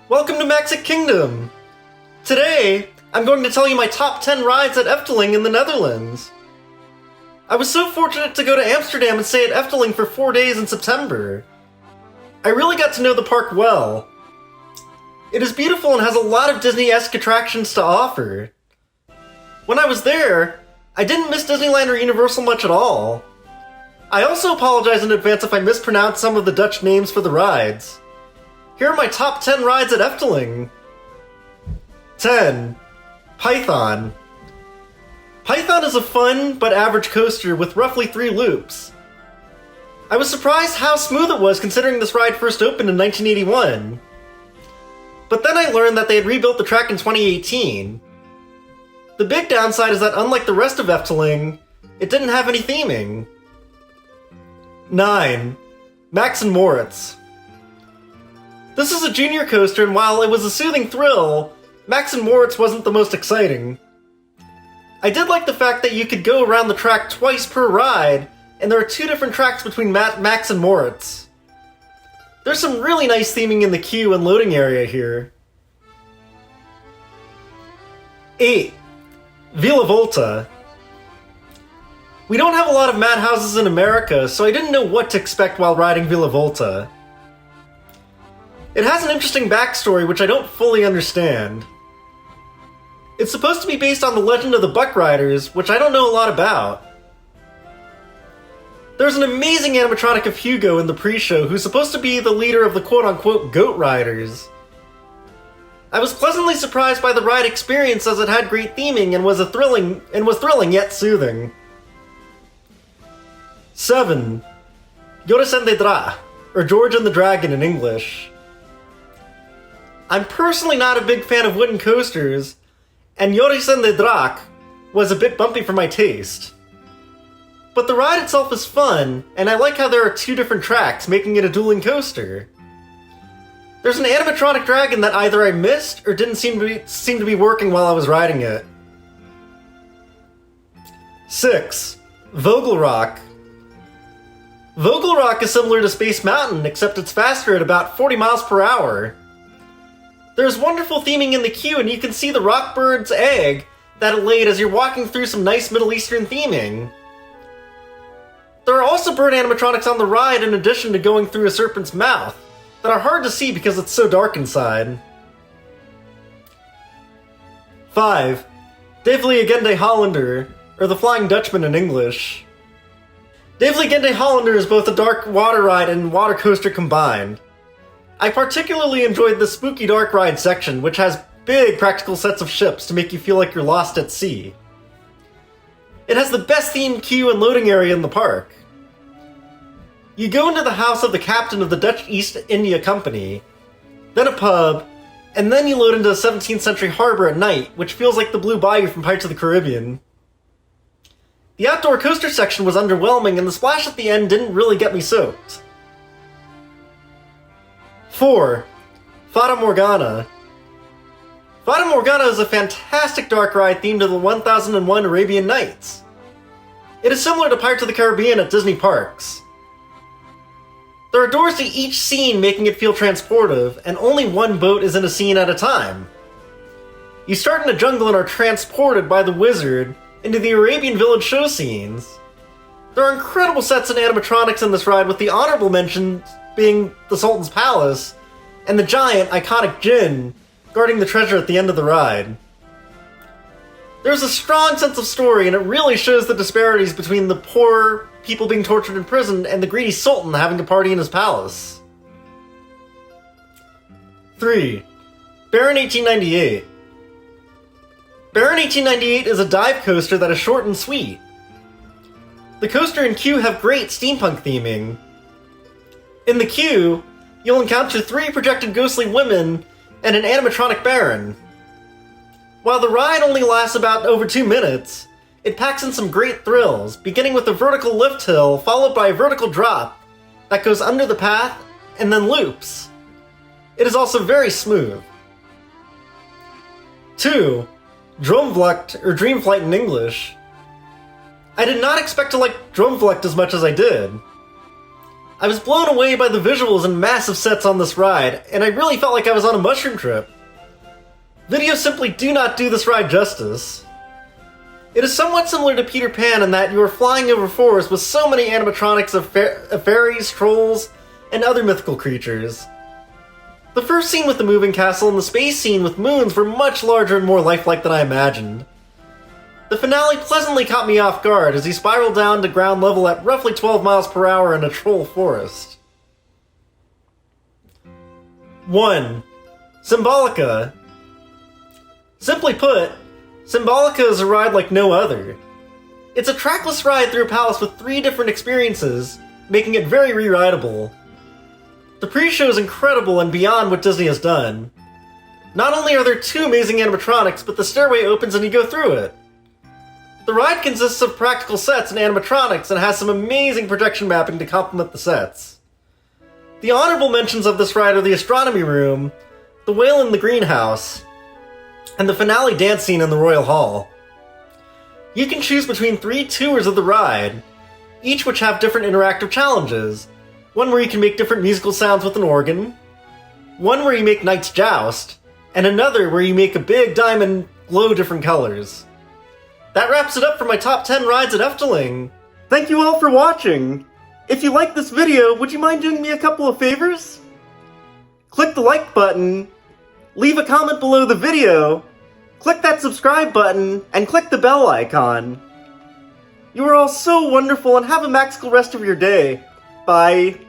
Welcome to Magic Kingdom! Today, I'm going to tell you my top 10 rides at Efteling in the Netherlands. I was so fortunate to go to Amsterdam and stay at Efteling for 4 days in September. I really got to know the park well. It is beautiful and has a lot of Disney-esque attractions to offer. When I was there, I didn't miss Disneyland or Universal much at all. I also apologize in advance if I mispronounce some of the Dutch names for the rides. Here are my top 10 rides at Efteling. 10. Python. Python is a fun but average coaster with roughly 3 loops. I was surprised how smooth it was considering this ride first opened in 1981. But then I learned that they had rebuilt the track in 2018. The big downside is that unlike the rest of Efteling, it didn't have any theming. 9. Max and Moritz. This is a junior coaster, and while it was a soothing thrill, Max and Moritz wasn't the most exciting. I did like the fact that you could go around the track twice per ride, and there are 2 different tracks between Max and Moritz. There's some really nice theming in the queue and loading area here. 8. Villa Volta. We don't have a lot of madhouses in America, so I didn't know what to expect while riding Villa Volta. It has an interesting backstory which I don't fully understand. It's supposed to be based on the legend of the Buck Riders, which I don't know a lot about. There's an amazing animatronic of Hugo in the pre-show who's supposed to be the leader of the quote-unquote Goat Riders. I was pleasantly surprised by the ride experience as it had great theming and was thrilling yet soothing. 7. Joris and the Draak, or George and the Dragon in English. I'm personally not a big fan of wooden coasters, and Joris and the Draak was a bit bumpy for my taste. But the ride itself is fun, and I like how there are 2 different tracks, making it a dueling coaster. There's an animatronic dragon that either I missed or didn't seem to be working while I was riding it. 6. Vogel Rok. Vogel Rok is similar to Space Mountain, except it's faster at about 40 miles per hour. There's wonderful theming in the queue, and you can see the Rok Bird's egg that it laid as you're walking through some nice Middle Eastern theming. There are also bird animatronics on the ride in addition to going through a serpent's mouth, that are hard to see because it's so dark inside. 5. De Vliegende Hollander, or the Flying Dutchman in English. De Vliegende Hollander is both a dark water ride and water coaster combined. I particularly enjoyed the spooky dark ride section, which has big practical sets of ships to make you feel like you're lost at sea. It has the best themed queue and loading area in the park. You go into the house of the captain of the Dutch East India Company, then a pub, and then you load into a 17th century harbor at night, which feels like the Blue Bayou from Pirates of the Caribbean. The outdoor coaster section was underwhelming, and the splash at the end didn't really get me soaked. 4. Fata Morgana. Fata Morgana is a fantastic dark ride themed to the 1001 Arabian Nights. It is similar to Pirates of the Caribbean at Disney parks. There are doors to each scene, making it feel transportive, and only one boat is in a scene at a time. You start in a jungle and are transported by the wizard into the Arabian village show scenes. There are incredible sets and animatronics in this ride, with the honorable mention being the Sultan's Palace and the giant, iconic djinn guarding the treasure at the end of the ride. There's a strong sense of story, and it really shows the disparities between the poor people being tortured in prison and the greedy Sultan having a party in his palace. 3. Baron 1898. Baron 1898 is a dive coaster that is short and sweet. The coaster and queue have great steampunk theming. In the queue, you'll encounter 3 projected ghostly women and an animatronic baron. While the ride only lasts about over 2 minutes, it packs in some great thrills, beginning with a vertical lift hill followed by a vertical drop that goes under the path and then loops. It is also very smooth. 2. Droomvlucht, or Dreamflight in English. I did not expect to like Droomvlucht as much as I did. I was blown away by the visuals and massive sets on this ride, and I really felt like I was on a mushroom trip. Videos simply do not do this ride justice. It is somewhat similar to Peter Pan in that you are flying over forests with so many animatronics of fairies, trolls, and other mythical creatures. The first scene with the moving castle and the space scene with moons were much larger and more lifelike than I imagined. The finale pleasantly caught me off guard as he spiraled down to ground level at roughly 12 miles per hour in a troll forest. 1. Symbolica. Simply put, Symbolica is a ride like no other. It's a trackless ride through a palace with 3 different experiences, making it very re-rideable. The pre-show is incredible and beyond what Disney has done. Not only are there 2 amazing animatronics, but the stairway opens and you go through it. The ride consists of practical sets and animatronics and has some amazing projection mapping to complement the sets. The honorable mentions of this ride are the astronomy room, the whale in the greenhouse, and the finale dance scene in the Royal Hall. You can choose between 3 tours of the ride, each which have different interactive challenges. One where you can make different musical sounds with an organ, one where you make knights joust, and another where you make a big diamond glow different colors. That wraps it up for my top 10 rides at Efteling. Thank you all for watching. If you liked this video, would you mind doing me a couple of favors? Click the like button, leave a comment below the video, click that subscribe button, and click the bell icon. You are all so wonderful and have a magical rest of your day. Bye.